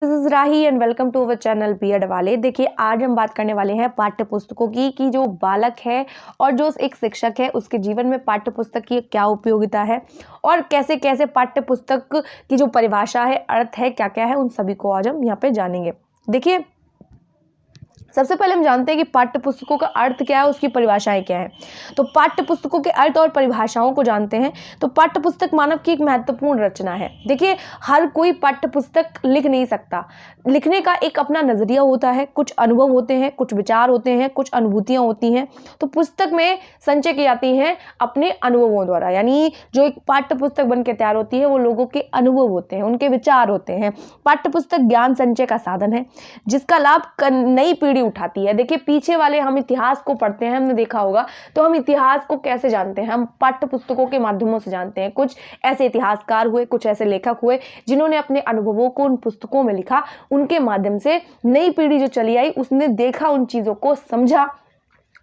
This is Rahi and welcome to our channel B Ed वाले। देखिए, आज हम बात करने वाले हैं पाठ्य पुस्तकों की कि जो बालक है और जो एक शिक्षक है उसके जीवन में पाठ्य पुस्तक की क्या उपयोगिता है और कैसे कैसे पाठ्य पुस्तक की जो परिभाषा है, अर्थ है, क्या क्या है, उन सभी को आज हम यहाँ पे जानेंगे। देखिए, सबसे पहले हम जानते हैं कि पाठ्य पुस्तकों का अर्थ क्या है, उसकी परिभाषाएं क्या है। तो पाठ्य पुस्तकों के अर्थ और परिभाषाओं को जानते हैं। तो पाठ्य पुस्तक मानव की एक महत्वपूर्ण रचना है। देखिए, हर कोई पाठ्य पुस्तक लिख नहीं सकता। लिखने का एक अपना नजरिया होता है, कुछ अनुभव होते हैं, कुछ विचार होते हैं, कुछ अनुभूतियां होती हैं। तो पुस्तक में संचय की जाती हैं अपने अनुभवों द्वारा। यानी जो एक पाठ्य पुस्तक बन के तैयार होती है वो लोगों के अनुभव होते हैं, उनके विचार होते हैं। पाठ्य पुस्तक ज्ञान संचय का साधन है जिसका लाभ नई पीढ़ी उठाती है। देखिए, पीछे वाले हम इतिहास को पढ़ते हैं, हमने देखा होगा, तो हम इतिहास को कैसे जानते हैं? हम पाठ्य पुस्तकों के माध्यमों से जानते हैं। कुछ ऐसे इतिहासकार हुए, कुछ ऐसे लेखक हुए जिन्होंने अपने अनुभवों को उन पुस्तकों में लिखा। उनके माध्यम से नई पीढ़ी जो चली आई उसने देखा, उन चीजों को समझा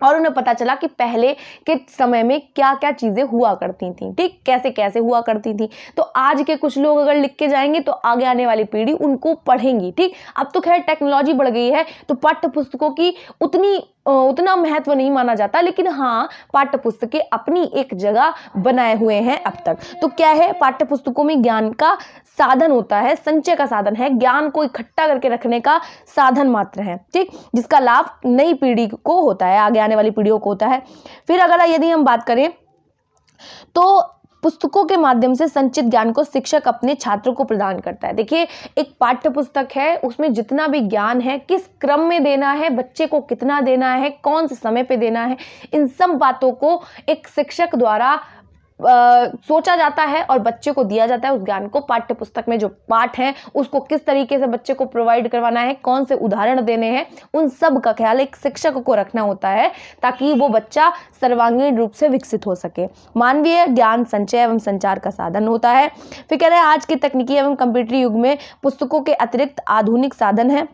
और उन्हें पता चला कि पहले के समय में क्या क्या चीजें हुआ करती थी, ठीक, कैसे कैसे हुआ करती थी। तो आज के कुछ लोग अगर लिख के जाएंगे तो आगे आने वाली पीढ़ी उनको पढ़ेंगी, ठीक। अब तो खैर टेक्नोलॉजी बढ़ गई है तो पाठ्य पुस्तकों की उतना महत्व नहीं माना जाता, लेकिन हाँ, पाठ्य पुस्तकें अपनी एक जगह बनाए हुए हैं अब तक। तो क्या है, पाठ्य पुस्तकों में ज्ञान का साधन होता है, संचय का साधन है, ज्ञान को इकट्ठा करके रखने का साधन मात्र है, ठीक, जिसका लाभ नई पीढ़ी को होता है, आगे आने वाली पीढ़ियों को होता है। फिर अगर यदि हम बात करें तो पुस्तकों के माध्यम से संचित ज्ञान को शिक्षक अपने छात्रों को प्रदान करता है। देखिए, एक पाठ्य पुस्तक है, उसमें जितना भी ज्ञान है, किस क्रम में देना है, बच्चे को कितना देना है, कौन से समय पे देना है, इन सब बातों को एक शिक्षक द्वारा सोचा जाता है और बच्चे को दिया जाता है। उस ज्ञान को पाठ्य पुस्तक में जो पाठ है उसको किस तरीके से बच्चे को प्रोवाइड करवाना है, कौन से उदाहरण देने हैं, उन सब का ख्याल एक शिक्षक को रखना होता है ताकि वो बच्चा सर्वांगीण रूप से विकसित हो सके। मानवीय ज्ञान संचय एवं संचार का साधन होता है। फिर कह रहे हैं, आज के तकनीकी एवं कंप्यूटर युग में पुस्तकों के अतिरिक्त आधुनिक साधन है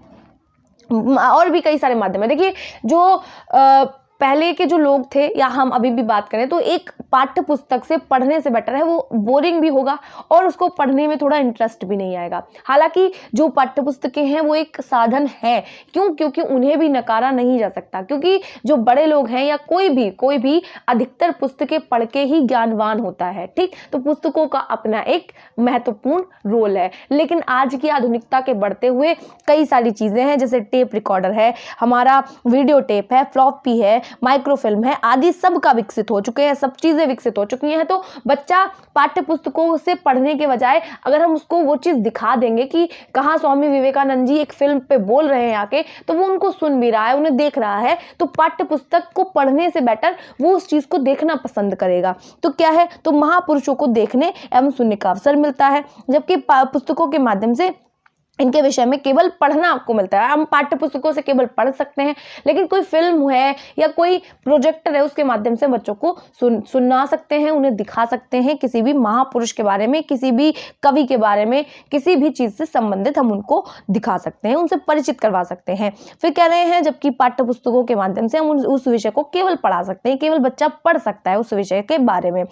और भी कई सारे माध्यम है। देखिए, जो पहले के जो लोग थे या हम अभी भी बात करें तो एक पाठ्य पुस्तक से पढ़ने से बेटर है, वो बोरिंग भी होगा और उसको पढ़ने में थोड़ा इंटरेस्ट भी नहीं आएगा। हालांकि जो पाठ्य पुस्तकें हैं वो एक साधन है, क्यों? क्योंकि उन्हें भी नकारा नहीं जा सकता, क्योंकि जो बड़े लोग हैं या कोई भी अधिकतर पुस्तकें पढ़ के ही ज्ञानवान होता है, ठीक। तो पुस्तकों का अपना एक महत्वपूर्ण रोल है। लेकिन आज की आधुनिकता के बढ़ते हुए कई सारी चीजें हैं, जैसे टेप रिकॉर्डर है, हमारा वीडियो टेप है, फ्लॉपी है, माइक्रोफिल्म है, आदि सब का विकसित हो चुके हैं, सब चीजें विकसित हो चुकी हैं। तो बच्चा पाठ्य पुस्तकों से पढ़ने के बजाय अगर हम उसको वो चीज दिखा देंगे कि कहाँ स्वामी विवेकानंद जी एक फिल्म पे बोल रहे हैं आके, तो वो उनको सुन भी रहा है, उन्हें देख रहा है, तो पाठ्य पुस्तक को पढ़ने से बेटर वो उस चीज को देखना पसंद करेगा। तो क्या है, तो महापुरुषों को देखने एवं सुनने का अवसर मिलता है, जबकि पुस्तकों के माध्यम से इनके विषय में केवल पढ़ना आपको मिलता है। हम पाठ्य पुस्तकों से केवल पढ़ सकते हैं, लेकिन कोई फिल्म है या कोई प्रोजेक्टर है उसके माध्यम से बच्चों को सुना सकते हैं, उन्हें दिखा सकते हैं, किसी भी महापुरुष के बारे में, किसी भी कवि के बारे में, किसी भी चीज से संबंधित हम उनको दिखा सकते हैं, उनसे परिचित करवा सकते हैं। फिर कह रहे हैं, जबकि पाठ्य पुस्तकों के माध्यम से हम उस विषय को केवल पढ़ा सकते हैं, केवल बच्चा पढ़ सकता है उस विषय के बारे में।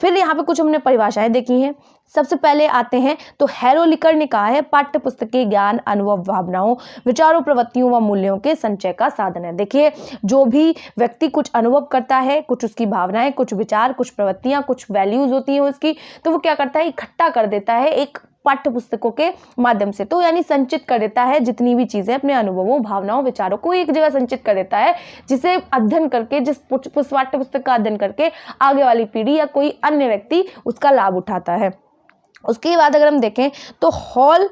फिर यहाँ पे कुछ हमने परिभाषाएं देखी हैं। सबसे पहले आते हैं तो हैरोलिकर ने कहा है, पाठ्य पुस्तक के ज्ञान, अनुभव, भावनाओं, विचारों, प्रवृत्तियों व मूल्यों के संचय का साधन है। देखिए, जो भी व्यक्ति कुछ अनुभव करता है, कुछ उसकी भावनाएं, कुछ विचार, कुछ प्रवृत्तियां, कुछ वैल्यूज होती हैं उसकी, तो वो क्या करता है, इकट्ठा कर देता है एक पाठ्य पुस्तकों के माध्यम से। तो यानी संचित कर देता है जितनी भी चीजें, अपने अनुभवों, भावनाओं, विचारों को एक जगह संचित कर देता है, जिसे अध्ययन करके, जिस पाठ्य पुस्तक का अध्ययन करके आगे वाली पीढ़ी या कोई अन्य व्यक्ति उसका लाभ उठाता है। उसके बाद अगर हम देखें तो हॉल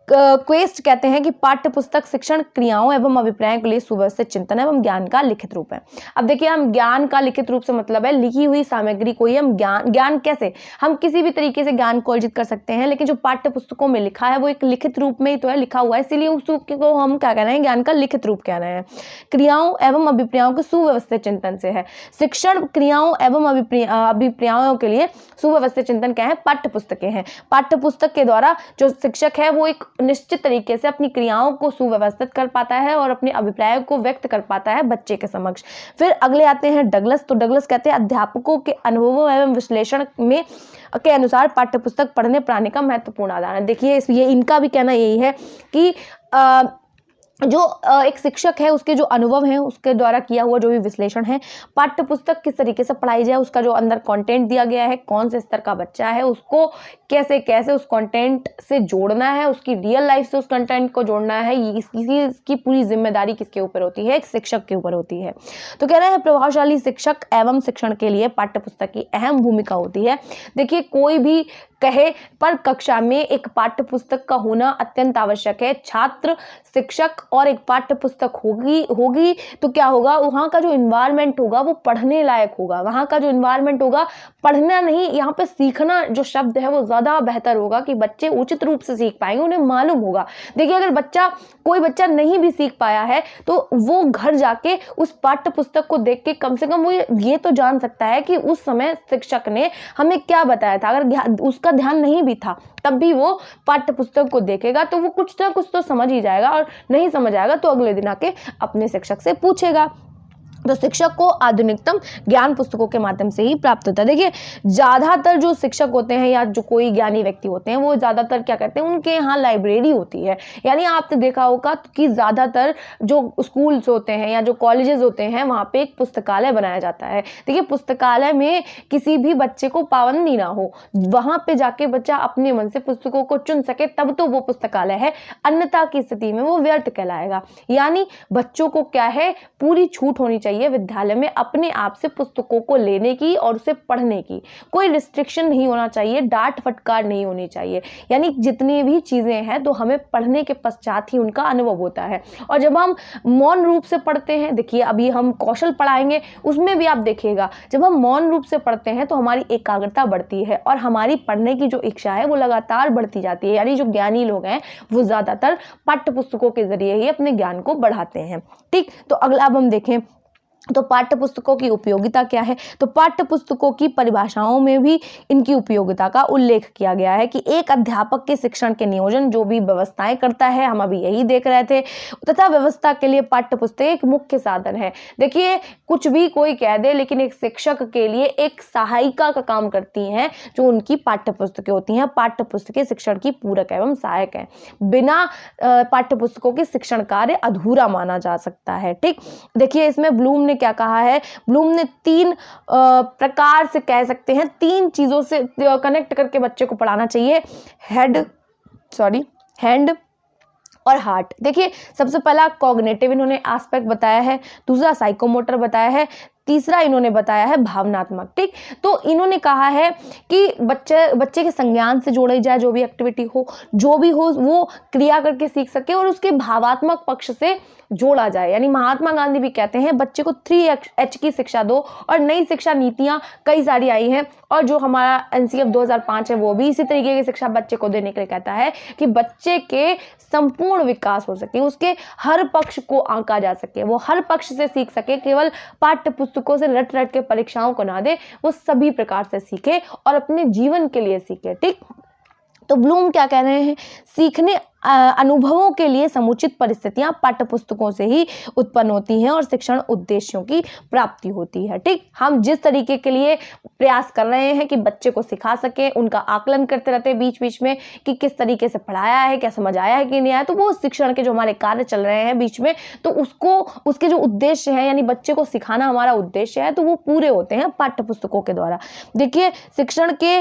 क्वेस्ट कहते हैं कि पाठ्य पुस्तक शिक्षण क्रियाओं एवं अभिप्रायों के लिए सुव्यवस्थित चिंतन एवं ज्ञान का लिखित रूप है। अब देखिए, हम ज्ञान का लिखित रूप से मतलब है लिखी हुई सामग्री को ही हम ज्ञान कैसे, हम किसी भी तरीके से ज्ञान को अर्जित कर सकते हैं, लेकिन जो पाठ्य पुस्तकों में लिखा है वो एक लिखित रूप में ही तो है, लिखा हुआ है, इसीलिए उसको हम क्या कह रहे हैं, ज्ञान का लिखित रूप कह रहे हैं। क्रियाओं एवं अभिप्रायों के सुव्यवस्थित चिंतन से है। शिक्षण क्रियाओं एवं अभिप्रायों के लिए सुव्यवस्थित चिंतन क्या है, पाठ्य पुस्तकें हैं। पाठ्य पुस्तक के द्वारा जो शिक्षक है वो एक निश्चित तरीके से अपनी क्रियाओं को सुव्यवस्थित कर पाता है और अपने अभिप्रायों को व्यक्त कर पाता है बच्चे के समक्ष। फिर अगले आते हैं डगलस। तो डगलस कहते हैं अध्यापकों के अनुभवों एवं विश्लेषण में के अनुसार पाठ्यपुस्तक पढ़ने पढ़ाने का महत्वपूर्ण आधार है। देखिए ये इनका भी कहना यही है कि जो एक शिक्षक है उसके जो अनुभव हैं उसके द्वारा किया हुआ जो भी विश्लेषण है, पाठ्य पुस्तक किस तरीके से पढ़ाई जाए, उसका जो अंदर कंटेंट दिया गया है, कौन से स्तर का बच्चा है, उसको कैसे कैसे उस कंटेंट से जोड़ना है, उसकी रियल लाइफ से उस कंटेंट को जोड़ना है, इसकी पूरी जिम्मेदारी किसके ऊपर होती है? एक शिक्षक के ऊपर होती है। तो कह रहे हैं प्रभावशाली शिक्षक एवं शिक्षण के लिए पाठ्य पुस्तक की अहम भूमिका होती है। देखिए कोई भी कहे पर कक्षा में एक पाठ्य पुस्तक का होना अत्यंत आवश्यक है। छात्र, शिक्षक और एक पाठ्य पुस्तक होगी तो क्या होगा, वहाँ का जो इन्वायरमेंट होगा वो पढ़ने लायक होगा। वहाँ का जो इन्वायरमेंट होगा, पढ़ना नहीं, यहाँ पे सीखना जो शब्द है वो ज़्यादा बेहतर होगा कि बच्चे उचित रूप से सीख पाएंगे, उन्हें मालूम होगा। देखिए अगर कोई बच्चा नहीं भी सीख पाया है तो वो घर जाके उस पाठ्य पुस्तक को देख के कम से कम वो ये तो जान सकता है कि उस समय शिक्षक ने हमें क्या बताया था। अगर उसका ध्यान नहीं भी था तब भी वो पाठ्य पुस्तक को देखेगा तो वो कुछ ना कुछ तो समझ ही जाएगा, और नहीं समझ आएगा तो अगले दिन आके अपने शिक्षक से पूछेगा। तो शिक्षक को आधुनिकतम ज्ञान पुस्तकों के माध्यम से ही प्राप्त होता है। देखिए ज़्यादातर जो शिक्षक होते हैं या जो कोई ज्ञानी व्यक्ति होते हैं वो ज़्यादातर क्या करते हैं, उनके यहाँ लाइब्रेरी होती है। यानी आपने देखा होगा कि ज़्यादातर जो स्कूल्स होते हैं या जो कॉलेजेस होते हैं वहाँ पे एक पुस्तकालय बनाया जाता है। देखिए पुस्तकालय में किसी भी बच्चे को पाबंदी ना हो, वहाँ पे जाके बच्चा अपने मन से पुस्तकों को चुन सके तब तो वो पुस्तकालय है, अन्यथा की स्थिति में वो व्यर्थ कहलाएगा। यानी बच्चों को क्या है, पूरी छूट होनी चाहिए विद्यालय में अपने आप से पुस्तकों को लेने की और उसे पढ़ने की। कोई रिस्ट्रिक्शन नहीं होना चाहिए, डांट फटकार नहीं होनी चाहिए। यानी जितनी भी चीजें हैं तो हमें पढ़ने के पश्चात ही उनका अनुभव होता है। और जब हम मौन रूप से पढ़ते हैं, देखिए अभी हम कौशल पढ़ाएंगे उसमें भी आप देखिएगा, जब हम मौन रूप से पढ़ते हैं तो हमारी एकाग्रता बढ़ती है और हमारी पढ़ने की जो इच्छा है वो लगातार बढ़ती जाती है। यानी जो ज्ञानी लोग हैं वो ज्यादातर पाठ्य पुस्तकों के जरिए ही अपने ज्ञान को बढ़ाते हैं। ठीक, तो अगला अब हम देखें तो पाठ्य पुस्तकों की उपयोगिता क्या है। तो पाठ्य पुस्तकों की परिभाषाओं में भी इनकी उपयोगिता का उल्लेख किया गया है कि एक अध्यापक के शिक्षण के नियोजन जो भी व्यवस्थाएं करता है, हम अभी यही देख रहे थे, तथा व्यवस्था के लिए पाठ्य पुस्तक एक मुख्य साधन है। देखिए कुछ भी कोई कह दे लेकिन एक शिक्षक के लिए एक सहायिका का काम करती हैं जो उनकी पाठ्य पुस्तकें होती हैं। पाठ्य पुस्तकें शिक्षण की पूरक एवं सहायक है। बिना पाठ्य पुस्तकों के शिक्षण कार्य अधूरा माना जा सकता है। ठीक, देखिए इसमें ब्लूम क्या कहा है, ब्लूम ने 3 प्रकार से कह सकते हैं, 3 चीजों से कनेक्ट करके बच्चे को पढ़ाना चाहिए, हैंड और हार्ट। देखिए सबसे पहला कॉग्निटिव इन्होंने एस्पेक्ट बताया है, दूसरा साइकोमोटर बताया है, तीसरा इन्होंने बताया है भावनात्मक। ठीक, तो इन्होंने कहा है कि बच्चे के संज्ञान से जोड़ी जाए, जो भी एक्टिविटी हो, जो भी हो वो क्रिया करके सीख सके और उसके भावात्मक पक्ष से जोड़ा जाए। यानी महात्मा गांधी भी कहते हैं बच्चे को 3H की शिक्षा दो, और नई शिक्षा नीतियां कई सारी आई हैं और जो हमारा NCF 2005 है वो भी इसी तरीके की शिक्षा बच्चे को देने के लिए कहता है कि बच्चे के संपूर्ण विकास हो सके, उसके हर पक्ष को आंका जा सके, वो हर पक्ष से सीख सके, केवल पाठ्य पुस्तकों से रट के परीक्षाओं को ना दे, वो सभी प्रकार से सीखे और अपने जीवन के लिए सीखे। ठीक, तो ब्लूम क्या कह रहे हैं, सीखने अनुभवों के लिए समुचित परिस्थितियां पाठ्य पुस्तकों से ही उत्पन्न होती हैं और शिक्षण उद्देश्यों की प्राप्ति होती है। ठीक, हम जिस तरीके के लिए प्रयास कर रहे हैं कि बच्चे को सिखा सके, उनका आकलन करते रहते हैं बीच बीच में कि किस तरीके से पढ़ाया है, क्या समझ आया है कि नहीं आया, तो वो शिक्षण के जो हमारे कार्य चल रहे हैं बीच में, तो उसके जो उद्देश्य है, यानी बच्चे को सिखाना हमारा उद्देश्य है, तो वो पूरे होते हैं पाठ्य पुस्तकों के द्वारा। देखिए शिक्षण के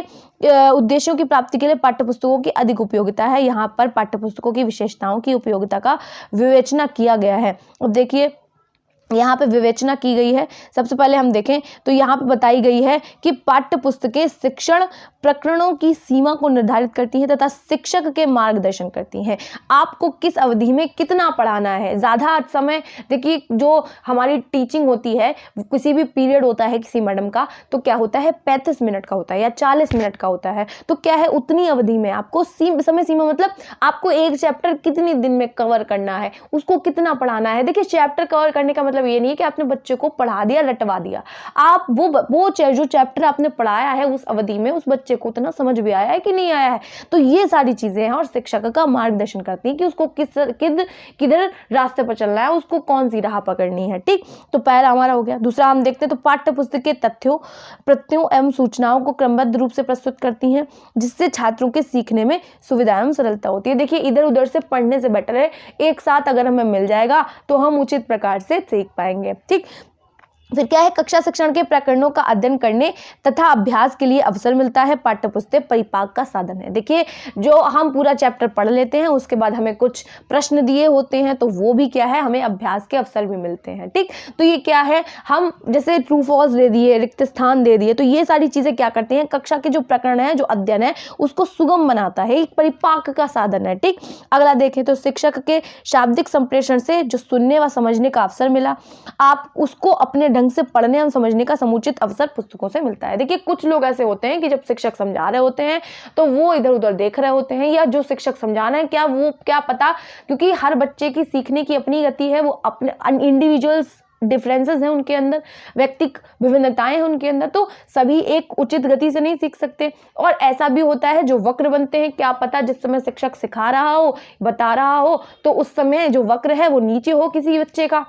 उद्देश्यों की प्राप्ति के लिए पाठ्य पुस्तकों की अधिक उपयोगिता है। यहाँ पर पाठ्य पुस्तकों की विशेषताओं की उपयोगिता का विवेचना किया गया है। अब देखिए यहाँ पे विवेचना की गई है। सबसे पहले हम देखें तो यहाँ पे बताई गई है कि पाठ्य पुस्तकें शिक्षण प्रकरणों की सीमा को निर्धारित करती हैं तथा शिक्षक के मार्गदर्शन करती हैं। आपको किस अवधि में कितना पढ़ाना है, ज़्यादा समय, देखिए जो हमारी टीचिंग होती है, किसी भी पीरियड होता है किसी मैडम का, तो क्या होता है 35 मिनट का होता है या 40 मिनट का होता है। तो क्या है, उतनी अवधि में आपको समय सीमा, मतलब आपको एक चैप्टर कितने दिन में कवर करना है, उसको कितना पढ़ाना है। देखिए चैप्टर कवर करने का मतलब मतलब ये नहीं है कि आपने बच्चे को पढ़ा दिया, रटवा दिया। आप वो जो चैप्टर आपने पढ़ाया है उस अवधि में उस बच्चे को उतना समझ भी आया है कि नहीं आया है, तो ये सारी चीजें हैं और शिक्षक का मार्गदर्शन करती हैं कि उसको किधर रास्ते पर चलना है, उसको कौन सी राह पकड़नी है। ठीक, तो पहला हमारा हो गया। दूसरा हम देखते हैं तो पाठ्य पुस्तक के तथ्यों, प्रत्ययों एवं सूचनाओं को क्रमबद्ध रूप से प्रस्तुत करती हैं, जिससे छात्रों के सीखने में सुविधा एवं सरलता होती है। देखिए, इधर उधर से पढ़ने से बेटर है एक साथ अगर हमें मिल जाएगा तो हम उचित प्रकार से सीख पाएंगे। ठीक, फिर क्या है, कक्षा शिक्षण के प्रकरणों का अध्ययन करने तथा अभ्यास के लिए अवसर मिलता है। पाठ्यपुस्तक परिपाक का साधन है। देखिए, जो हम पूरा चैप्टर पढ़ लेते हैं उसके बाद हमें कुछ प्रश्न दिए होते हैं तो वो भी क्या है, हमें अभ्यास के अवसर भी मिलते हैं। ठीक, तो ये क्या है, हम जैसे ट्रू फॉल्स दे दिए, रिक्त स्थान दे दिए, तो ये सारी चीजें क्या करती हैं, कक्षा के जो प्रकरण है, जो अध्ययन है, उसको सुगम बनाता है, एक परिपाक का साधन है। ठीक, अगला देखें तो शिक्षक के शाब्दिक संप्रेषण से जो सुनने व समझने का अवसर मिला, आप उसको अपने ढंग से पढ़ने और समझने का समुचित अवसर पुस्तकों से मिलता है। देखिए, कुछ लोग ऐसे होते हैं कि जब शिक्षक समझा रहे होते हैं तो वो इधर उधर देख रहे होते हैं, या जो शिक्षक समझा रहे हैं क्या पता, क्योंकि हर बच्चे की सीखने की अपनी गति है, वो अपने इंडिविजुअल्स डिफरेंसेस हैं उनके अंदर, व्यक्तिक विभिन्नताएं हैं उनके अंदर, तो सभी एक उचित गति से नहीं सीख सकते। और ऐसा भी होता है जो वक्र बनते हैं, क्या पता जिस समय शिक्षक सिखा रहा हो, बता रहा हो, तो उस समय जो वक्र है वो नीचे हो, किसी बच्चे का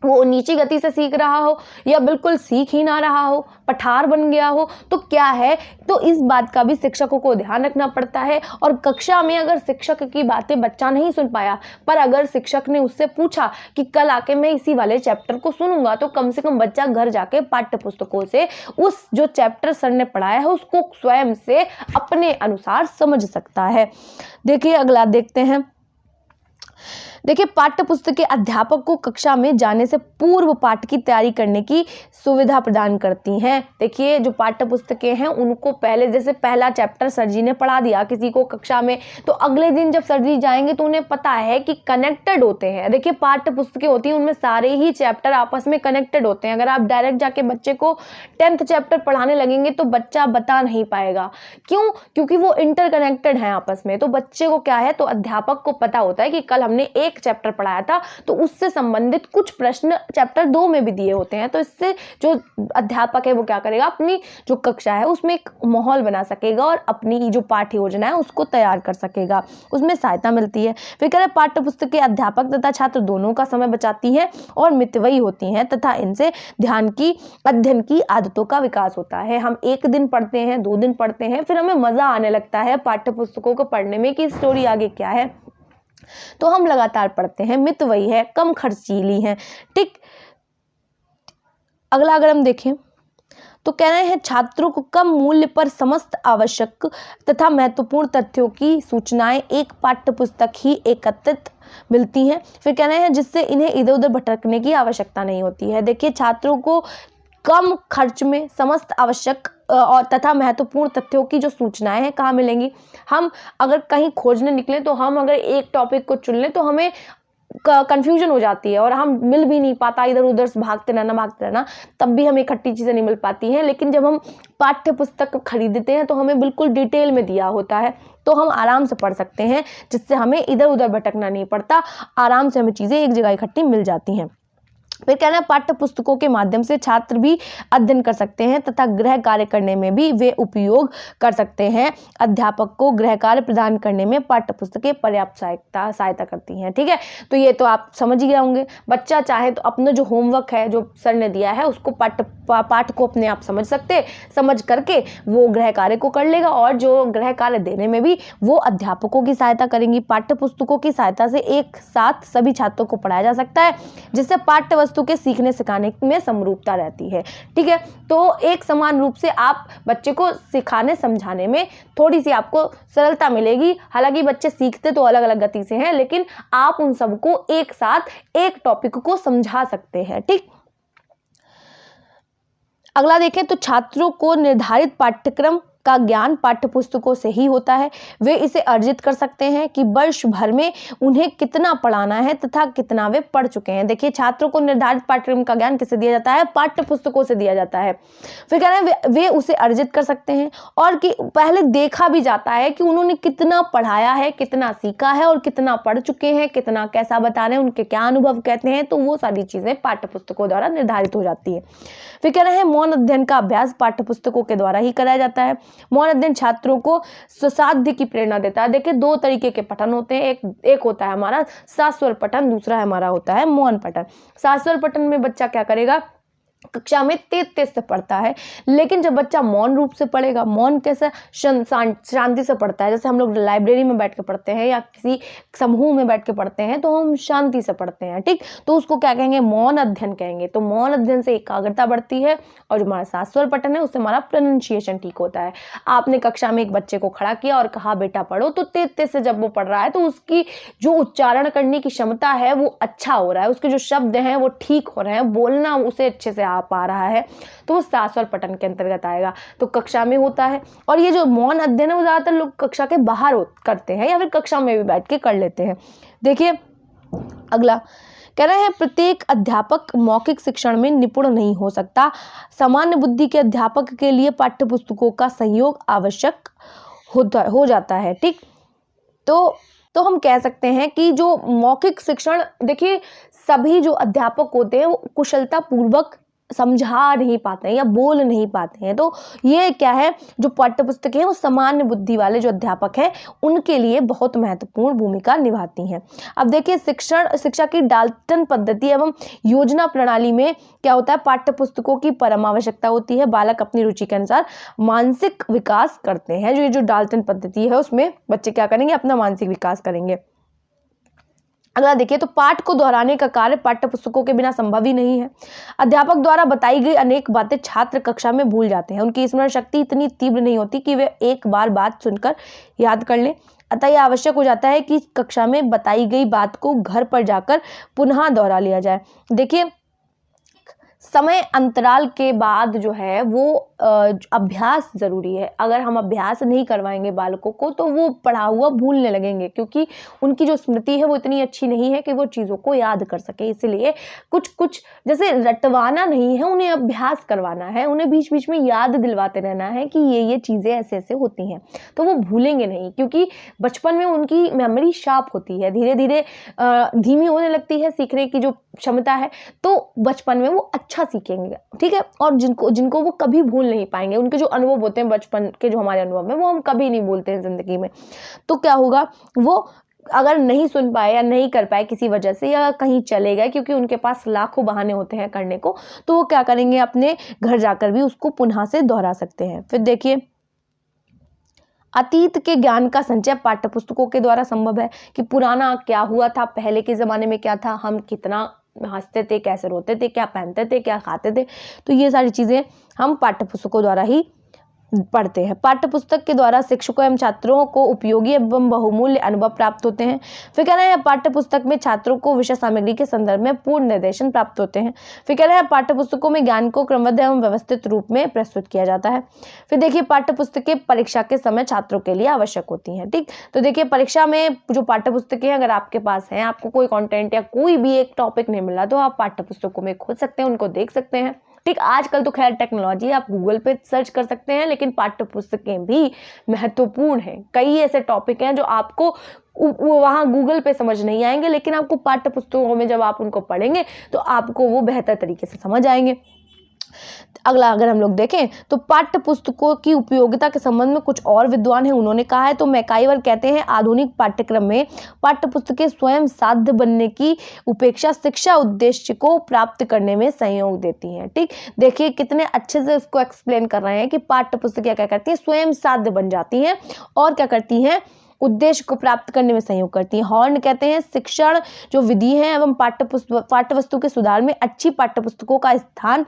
वो नीची गति से सीख रहा हो, या बिल्कुल सीख ही ना रहा हो, पठार बन गया हो, तो क्या है, तो इस बात का भी शिक्षकों को ध्यान रखना पड़ता है। और कक्षा में अगर शिक्षक की बातें बच्चा नहीं सुन पाया, पर अगर शिक्षक ने उससे पूछा कि कल आके मैं इसी वाले चैप्टर को सुनूंगा, तो कम से कम बच्चा घर जाके पाठ्य पुस्तकों से उस जो चैप्टर सर ने पढ़ाया है उसको स्वयं से अपने अनुसार समझ सकता है। देखिए, अगला देखते हैं। देखिए, पाठ्य पुस्तक के अध्यापक को कक्षा में जाने से पूर्व पाठ की तैयारी करने की सुविधा प्रदान करती हैं। देखिए, जो पाठ्य पुस्तकें हैं उनको पहले, जैसे पहला चैप्टर सर जी ने पढ़ा दिया किसी को कक्षा में, तो अगले दिन जब सर जी जाएंगे तो उन्हें पता है कि कनेक्टेड होते हैं। देखिए, पाठ्य पुस्तकें होती हैं उनमें सारे ही चैप्टर आपस में कनेक्टेड होते हैं। अगर आप डायरेक्ट जाके बच्चे को 10th चैप्टर पढ़ाने लगेंगे तो बच्चा बता नहीं पाएगा। क्यों? क्योंकि वो इंटरकनेक्टेड हैं आपस में। तो बच्चे को क्या है, तो अध्यापक को पता होता है कि कल हमने एक चैप्टर पढ़ाया था तो उससे संबंधित कुछ प्रश्न चैप्टर 2 में भी दिए होते हैं, तो इससे जो अध्यापक है वो क्या करेगा, अपनी जो कक्षा है उसमें एक माहौल बना सकेगा और अपनी जो पाठ्य योजना है उसको तैयार कर सकेगा, उसमें सहायता मिलती है। फिर कह रहे पाठ्य पुस्तक के अध्यापक तथा छात्र दोनों का समय बचाती है और मितव्ययी होती हैं तथा इनसे अध्ययन की आदतों का विकास होता है। हम एक दिन पढ़ते हैं, 2 दिन पढ़ते हैं, फिर हमें मजा आने लगता है पाठ्य पुस्तकों को पढ़ने में कि स्टोरी आगे क्या है, तो हम लगातार पढ़ते हैं, मितव्ययी है, कम खर्चीली है। ठीक, अगला अगर हम देखें तो कह रहे हैं छात्रों को कम मूल्य पर समस्त आवश्यक तथा महत्वपूर्ण तथ्यों की सूचनाएं एक पाठ्य पुस्तक ही एकत्रित मिलती हैं। फिर कह रहे हैं जिससे इन्हें इधर उधर भटकने की आवश्यकता नहीं होती है। देखिए, छात्रों को कम खर्च में समस्त आवश्यक और तथा महत्वपूर्ण तथ्यों की जो सूचनाएं हैं कहाँ मिलेंगी। हम अगर कहीं खोजने निकले तो हम अगर एक टॉपिक को चुन लें तो हमें कंफ्यूजन हो जाती है और हम मिल भी नहीं पाता, इधर उधर से भागते रहना, तब भी हमें इकट्ठी चीज़ें नहीं मिल पाती हैं। लेकिन जब हम पाठ्य पुस्तक खरीदते हैं तो हमें बिल्कुल डिटेल में दिया होता है, तो हम आराम से पढ़ सकते हैं, जिससे हमें इधर उधर भटकना नहीं पड़ता, आराम से हमें चीज़ें एक जगह इकट्ठी मिल जाती हैं। फिर कहना है पाठ्य पुस्तकों के माध्यम से छात्र भी अध्ययन कर सकते हैं तथा गृह कार्य करने में भी वे उपयोग कर सकते हैं। अध्यापक को गृह कार्य प्रदान करने में पाठ्य पुस्तकें पर्याप्त सहायता करती हैं। ठीक है, तो ये तो आप समझ ही गए होंगे। बच्चा चाहे तो अपना जो होमवर्क है जो सर ने दिया है उसको पाठ को अपने आप समझ करके वो गृह कार्य को कर लेगा, और जो गृह कार्य देने में भी वो अध्यापकों की सहायता करेंगी। पाठ्य पुस्तकों की सहायता से एक साथ सभी छात्रों को पढ़ाया जा सकता है, जिससे पाठ्य वस्तु के सीखने सिखाने में समरूपता रहती है। ठीक है, तो एक समान रूप से आप बच्चे को सिखाने समझाने में थोड़ी सी आपको सरलता मिलेगी। हालांकि बच्चे सीखते तो अलग अलग गति से हैं, लेकिन आप उन सबको एक साथ एक टॉपिक को समझा सकते हैं। ठीक, अगला देखें तो छात्रों को निर्धारित पाठ्यक्रम का ज्ञान पाठ्य पुस्तकों से ही होता है। वे इसे अर्जित कर सकते हैं कि वर्ष भर में उन्हें कितना पढ़ाना है तथा कितना वे पढ़ चुके हैं। देखिए, छात्रों को निर्धारित पाठ्यक्रम का ज्ञान किससे दिया जाता है? पाठ्य पुस्तकों से दिया जाता है। फिर कह रहे हैं वे उसे अर्जित कर सकते हैं और कि पहले देखा भी जाता है कि उन्होंने कितना पढ़ाया है, कितना सीखा है और कितना पढ़ चुके हैं, कितना कैसा बता रहे हैं, उनके क्या अनुभव कहते हैं। तो वो सारी चीजें पाठ्य पुस्तकों द्वारा निर्धारित हो जाती है। फिर कह रहे हैं मौन अध्ययन का अभ्यास पाठ्य पुस्तकों के द्वारा ही कराया जाता है। मौन अध्ययन छात्रों को स्वसाध्य की प्रेरणा देता है। देखिए, दो तरीके के पठन होते हैं। एक होता है हमारा शास्वर पठन, दूसरा हमारा होता है मौन पठन। शास्वर पठन में बच्चा क्या करेगा? कक्षा में तेज से पढ़ता है, लेकिन जब बच्चा मौन रूप से पढ़ेगा, मौन कैसे? शांति से पढ़ता है। जैसे हम लोग लाइब्रेरी में बैठ के पढ़ते हैं या किसी समूह में बैठ के पढ़ते हैं तो हम शांति से पढ़ते हैं, ठीक। तो उसको क्या कहेंगे? मौन अध्ययन कहेंगे। तो मौन अध्ययन से एकाग्रता बढ़ती है और जो हमारा शास्वर पठन है उससे हमारा प्रोनाउंसिएशन ठीक होता है। आपने कक्षा में एक बच्चे को खड़ा किया और कहा बेटा पढ़ो, तो तेज से जब वो पढ़ रहा है तो उसकी जो उच्चारण करने की क्षमता है वो अच्छा हो रहा है, उसके जो शब्द हैं वो ठीक हो रहे हैं, बोलना उसे अच्छे से पा रहा है, तो वो शास्वर पठन के अंतर्गत आएगा। तो कक्षा में होता है। और ये जो मौन अध्ययन है वो ज्यादातर लोग कक्षा के बाहर करते हैं या फिर कक्षा में भी बैठ के कर लेते हैं। देखिए, अगला कह रहे हैं प्रत्येक अध्यापक मौखिक शिक्षण में निपुण नहीं हो सकता। सामान्य बुद्धि के अध्यापक के लिए पाठ्य पुस्तकों का सहयोग आवश्यक हो जाता है, ठीक। तो हम कह सकते हैं कि जो मौखिक शिक्षण, देखिए सभी जो अध्यापक होते हैं वो कुशलता पूर्वक समझा नहीं पाते हैं या बोल नहीं पाते हैं। तो ये क्या है, जो पाठ्य पुस्तकें हैं वो सामान्य बुद्धि वाले जो अध्यापक हैं उनके लिए बहुत महत्वपूर्ण भूमिका निभाती हैं। अब देखिए, शिक्षा की डाल्टन पद्धति एवं योजना प्रणाली में क्या होता है? पाठ्य पुस्तकों की परम आवश्यकता होती है। बालक अपनी रुचि के अनुसार मानसिक विकास करते हैं। जो डाल्टन पद्धति है उसमें बच्चे क्या करेंगे? अपना मानसिक विकास करेंगे। अगला देखिए, तो पाठ को दोहराने का कार्य पाठ्य पुस्तकों के बिना संभव ही नहीं है। अध्यापक द्वारा बताई गई अनेक बातें छात्र कक्षा में भूल जाते हैं। उनकी स्मरण शक्ति इतनी तीव्र नहीं होती कि वे एक बार बात सुनकर याद कर लें। अतः यह आवश्यक हो जाता है कि कक्षा में बताई गई बात को घर पर जाकर पुनः दोहरा लिया जाए। देखिए, समय अंतराल के बाद जो है वो अभ्यास जरूरी है। अगर हम अभ्यास नहीं करवाएंगे बालकों को तो वो पढ़ा हुआ भूलने लगेंगे, क्योंकि उनकी जो स्मृति है वो इतनी अच्छी नहीं है कि वो चीज़ों को याद कर सके। इसलिए कुछ जैसे रटवाना नहीं है, उन्हें अभ्यास करवाना है, उन्हें बीच बीच में याद दिलवाते रहना है कि ये चीज़ें ऐसे ऐसे होती हैं, तो वो भूलेंगे नहीं। क्योंकि बचपन में उनकी मेमोरी शार्प होती है, धीरे धीरे धीमी होने लगती है सीखने की जो क्षमता है, तो बचपन में वो अच्छा सीखेंगे, ठीक है। और जिनको वो कभी भूल नहीं पाएंगे, उनके जो अनुभव होते हैं बचपन के, जो हमारे अनुभव है वो हम कभी नहीं भूलते हैं जिंदगी में। तो क्या होगा, वो अगर नहीं सुन पाए या नहीं कर पाए किसी वजह से, या कहीं चले गए क्योंकि उनके पास लाखों बहाने होते हैं करने को, तो वो क्या करेंगे? अपने घर जाकर भी उसको पुनः से दोहरा सकते हैं। फिर देखिए, अतीत के ज्ञान का संचय पाठ्य पुस्तकों के द्वारा संभव है कि पुराना क्या हुआ था, पहले के ज़माने में क्या था, हम कितना हंसते थे, कैसे रोते थे, क्या पहनते थे, क्या खाते थे, तो ये सारी चीज़ें हम पाठ्य पुस्तकों द्वारा ही पढ़ते हैं। पाठ्य पुस्तक के द्वारा शिक्षकों एवं छात्रों को उपयोगी एवं बहुमूल्य अनुभव प्राप्त होते हैं। फिर कह रहे हैं पाठ्य पुस्तक में छात्रों को विषय सामग्री के संदर्भ में पूर्ण निर्देशन प्राप्त होते हैं। फिर कह रहे हैं पाठ्य पुस्तकों में ज्ञान को क्रमबद्ध एवं व्यवस्थित रूप में प्रस्तुत किया जाता है। फिर देखिए, पाठ्य पुस्तकें परीक्षा के समय छात्रों के लिए आवश्यक होती हैं, ठीक। तो देखिए, परीक्षा में जो पाठ्य पुस्तकें अगर आपके पास हैं, आपको कोई कंटेंट या कोई भी एक टॉपिक नहीं मिला तो आप पाठ्य पुस्तकों में खोज सकते हैं, उनको देख सकते हैं, ठीक। आजकल तो खैर टेक्नोलॉजी, आप गूगल पे सर्च कर सकते हैं, लेकिन पाठ्य पुस्तकें भी महत्वपूर्ण हैं। कई ऐसे टॉपिक हैं जो आपको वहाँ गूगल पे समझ नहीं आएंगे, लेकिन आपको पाठ्य पुस्तकों में जब आप उनको पढ़ेंगे तो आपको वो बेहतर तरीके से समझ आएंगे। अगला अगर हम लोग देखें तो पाठ्य पुस्तकों की उपयोगिता के संबंध में कुछ और विद्वान हैं, उन्होंने कहा है। तो मैकाइवर कहते हैं आधुनिक पाठ्यक्रम में पाठ्य पुस्तकें स्वयं साध्य बनने की उपेक्षा शिक्षा उद्देश्य को प्राप्त करने में सहयोग देती हैं, ठीक। देखिए कितने अच्छे से उसको एक्सप्लेन कर रहे हैं कि पाठ्य पुस्तकें क्या करती हैं, स्वयं साध्य बन जाती हैं और क्या करती हैं, उद्देश्य को प्राप्त करने में सहयोग करती हैं। हॉर्न कहते हैं शिक्षण जो विधि है एवं पाठ्य वस्तु के सुधार में अच्छी पाठ्य पुस्तकों का स्थान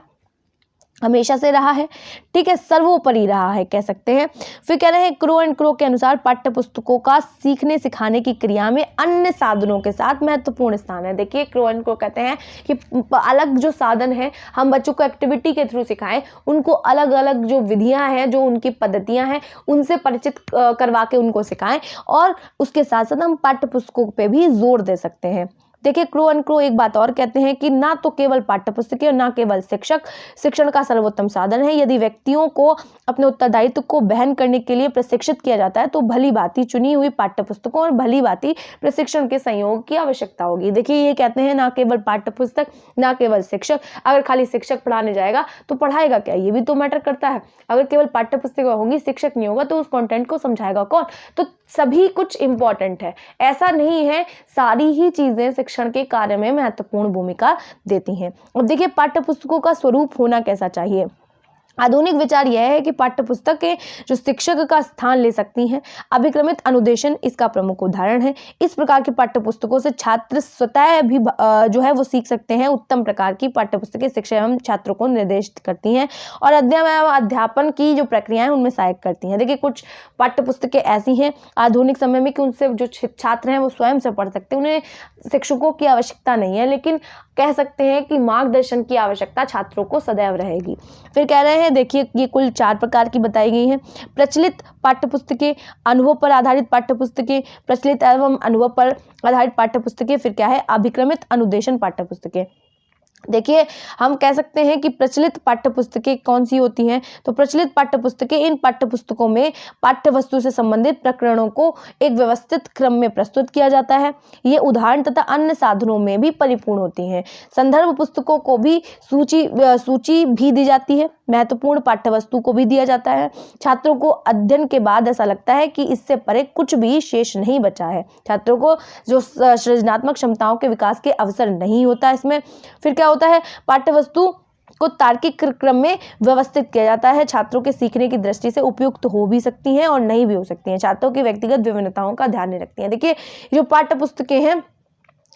हमेशा से रहा है, ठीक है, सर्वोपरि रहा है कह सकते हैं। फिर कह रहे हैं क्रो एंड क्रो के अनुसार पाठ्य पुस्तकों का सीखने सिखाने की क्रिया में अन्य साधनों के साथ महत्वपूर्ण स्थान है। देखिए क्रो एंड क्रो कहते हैं कि अलग जो साधन है हम बच्चों को एक्टिविटी के थ्रू सिखाएं, उनको अलग अलग जो विधियां हैं, जो उनकी पद्धतियां हैं, उनसे परिचित करवा के उनको सिखाएं, और उसके साथ साथ हम पाठ्य पुस्तकों पे भी जोर दे सकते हैं। देखिए क्रो एंड क्रो एक बात और कहते हैं कि ना तो केवल पाठ्यपुस्तकें और ना केवल शिक्षक शिक्षण का सर्वोत्तम साधन है। यदि व्यक्तियों को अपने उत्तरदायित्व को वहन करने के लिए प्रशिक्षित किया जाता है तो भली भांति चुनी हुई पाठ्यपुस्तकों और भली भांति प्रशिक्षण के संयोग की आवश्यकता होगी। देखिए ये कहते हैं ना केवल पाठ्यपुस्तक ना केवल शिक्षक। अगर खाली शिक्षक पढ़ाने जाएगा तो पढ़ाएगा क्या, ये भी तो मैटर करता है। अगर केवल पाठ्यपुस्तक होंगी, शिक्षक नहीं होगा, तो उस कंटेंट को समझाएगा कौन। तो सभी कुछ इंपॉर्टेंट है, ऐसा नहीं है, सारी ही चीजें शिक्षण के कार्य में महत्वपूर्ण भूमिका देती हैं। अब देखिए पाठ्यपुस्तकों का स्वरूप होना कैसा चाहिए। आधुनिक विचार यह है कि पाठ्यपुस्तकें जो शिक्षक का स्थान ले सकती हैं, अभिक्रमित अनुदेशन इसका प्रमुख उदाहरण है। इस प्रकार की पाठ्यपुस्तकों से छात्र स्वतः भी जो है वो सीख सकते हैं। उत्तम प्रकार की पाठ्यपुस्तकें शिक्षा एवं छात्रों को निर्देशित करती हैं और अध्ययन एवं अध्यापन की जो प्रक्रियाएं उनमें सहायक करती हैं। देखिए कुछ पाठ्यपुस्तकें ऐसी हैं आधुनिक समय में कि उनसे जो छात्र हैं वो स्वयं से पढ़ सकते हैं, उन्हें शिक्षकों की आवश्यकता नहीं है, लेकिन कह सकते हैं कि मार्गदर्शन की आवश्यकता छात्रों को सदैव रहेगी। फिर कह रहे हैं देखिए ये कुल 4 प्रकार की बताई गई हैं। प्रचलित पाठ्यपुस्तकें, अनुभव पर आधारित पाठ्यपुस्तकें, प्रचलित एवं अनुभव पर आधारित पाठ्यपुस्तकें, फिर क्या है अभिक्रमित अनुदेशन पाठ्यपुस्तकें। देखिए हम कह सकते हैं कि प्रचलित पाठ्यपुस्तकें कौन सी होती हैं, तो प्रचलित पाठ्यपुस्तकें इन पाठ्यपुस्तकों में पाठ्यवस्तु से संबंधित प्रकरणों को एक व्यवस्थित क्रम में प्रस्तुत किया जाता है। ये उदाहरण तथा अन्य साधनों में भी परिपूर्ण होती हैं। संदर्भ पुस्तकों को भी सूची भी दी जाती है, महत्वपूर्ण पाठ्यवस्तु को भी दिया जाता है। छात्रों को अध्ययन के बाद ऐसा लगता है कि इससे परे कुछ भी शेष नहीं बचा है। छात्रों को जो सृजनात्मक क्षमताओं के विकास के अवसर नहीं होता इसमें। फिर क्या होता है, पाठ्यवस्तु को तार्किक क्रम में व्यवस्थित किया जाता है। छात्रों के सीखने की दृष्टि से उपयुक्त हो भी सकती हैं और नहीं भी हो सकती हैं। छात्रों की व्यक्तिगत विभिन्नताओं का ध्यान नहीं रखती हैं। देखिए जो पाठ्यपुस्तकें हैं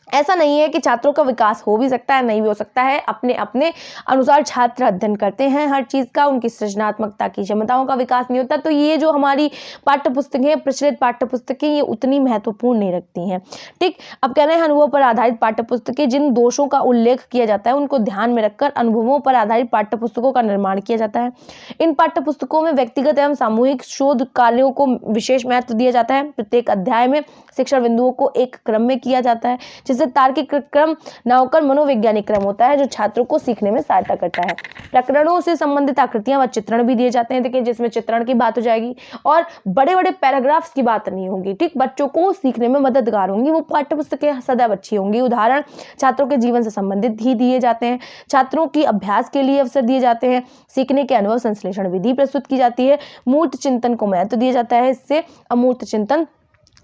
ऐसा नहीं है कि छात्रों का विकास हो भी सकता है, नहीं भी हो सकता है। अपने अपने अनुसार छात्र अध्ययन करते हैं हर चीज़ का, उनकी सृजनात्मकता की क्षमताओं का विकास नहीं होता। तो ये जो हमारी पाठ्यपुस्तकें हैं, प्रचलित पाठ्यपुस्तकें, ये उतनी महत्वपूर्ण नहीं रखती हैं। ठीक, अब कह रहे हैं अनुभव पर आधारित पाठ्यपुस्तकें, जिन दोषों का उल्लेख किया जाता है उनको ध्यान में रखकर अनुभवों पर आधारित पाठ्यपुस्तकों का निर्माण किया जाता है। इन पाठ्यपुस्तकों में व्यक्तिगत एवं सामूहिक शोध कार्यों को विशेष महत्व दिया जाता है। प्रत्येक अध्याय में शिक्षण बिंदुओं को एक क्रम में किया जाता है, जिससे तार्किक क्रम ना होकर मनोवैज्ञानिक क्रम होता है, जो छात्रों को सीखने में सहायता करता है। प्रकरणों से संबंधित आकृतियां व चित्रण भी दिए जाते हैं। देखिए जिसमें चित्रण की बात हो जाएगी और बड़े बड़े पैराग्राफ्स की बात नहीं होगी। ठीक, बच्चों को सीखने में मददगार होंगी, वो पाठ्यपुस्तकें सदैव अच्छी होंगी। उदाहरण छात्रों के जीवन से संबंधित ही दिए जाते हैं। छात्रों की अभ्यास के लिए अवसर दिए जाते हैं। सीखने के अनुभव संश्लेषण विधि प्रस्तुत की जाती है। मूर्त चिंतन को महत्व दिया जाता है, इससे अमूर्त चिंतन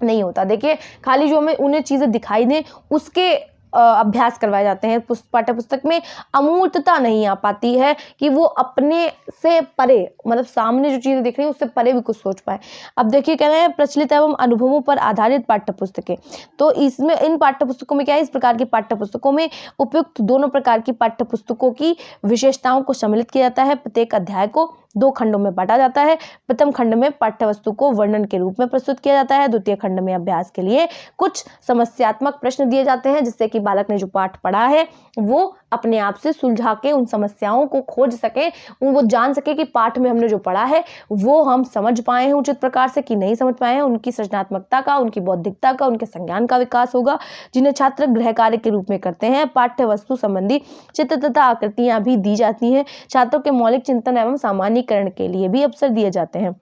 नहीं होता। देखिए खाली जो हमें उन्हें चीज़ें दिखाई दें उसके अभ्यास करवाए जाते हैं। पाठ्यपुस्तक में अमूर्तता नहीं आ पाती है कि वो अपने से परे, मतलब सामने जो चीज़ें दिख रही हैं उससे परे भी कुछ सोच पाए। अब देखिए कह रहे हैं प्रचलित एवं अनुभवों पर आधारित पाठ्यपुस्तकें, तो इसमें इन पाठ्यपुस्तकों में क्या है, इस प्रकार की पाठ्यपुस्तकों में उपयुक्त दोनों प्रकार की पाठ्यपुस्तकों की विशेषताओं को सम्मिलित किया जाता है। प्रत्येक अध्याय को 2 खंडों में बांटा जाता है। प्रथम खंड में पाठ्यवस्तु को वर्णन के रूप में प्रस्तुत किया जाता है। द्वितीय खंड में अभ्यास के लिए कुछ समस्यात्मक प्रश्न दिए जाते हैं, जिससे कि बालक ने जो पाठ पढ़ा है वो अपने आप से सुलझा के उन समस्याओं को खोज सके, वो जान सके कि पाठ में हमने जो पढ़ा है वो हम समझ पाए हैं उचित प्रकार से कि नहीं समझ पाए हैं। उनकी सृजनात्मकता का, उनकी बौद्धिकता का, उनके संज्ञान का विकास होगा, जिन्हें छात्र गृह कार्य के रूप में करते हैं। पाठ्यवस्तु संबंधी चित्र तथा आकृतियां भी दी जाती हैं। छात्रों के मौलिक चिंतन एवं सामान्यीकरण के लिए भी अवसर दिए जाते हैं।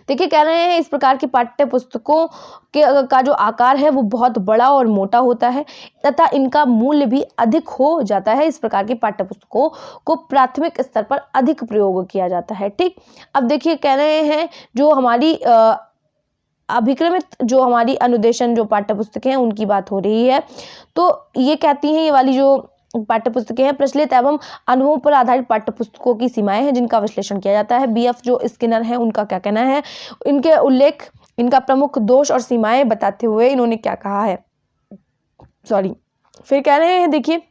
देखिए कह रहे हैं इस प्रकार की पाठ्य पुस्तकों का जो आकार है वो बहुत बड़ा और मोटा होता है तथा इनका मूल्य भी अधिक हो जाता है। इस प्रकार की पाठ्य पुस्तकों को प्राथमिक स्तर पर अधिक प्रयोग किया जाता है। ठीक, अब देखिए कह रहे हैं जो हमारी अभिक्रमित जो हमारी अनुदेशन जो पाठ्य पुस्तकें हैं उनकी बात हो रही है, तो ये कहती हैं ये वाली जो पाठ्य पुस्तकें हैं, प्रचलित एवं अनुभवों पर आधारित पाठ्य पुस्तकों की सीमाएं हैं जिनका विश्लेषण किया जाता है। बीएफ जो स्किनर है उनका क्या कहना है, इनके उल्लेख, इनका प्रमुख दोष और सीमाएं बताते हुए इन्होंने क्या कहा है, फिर कह रहे हैं देखिए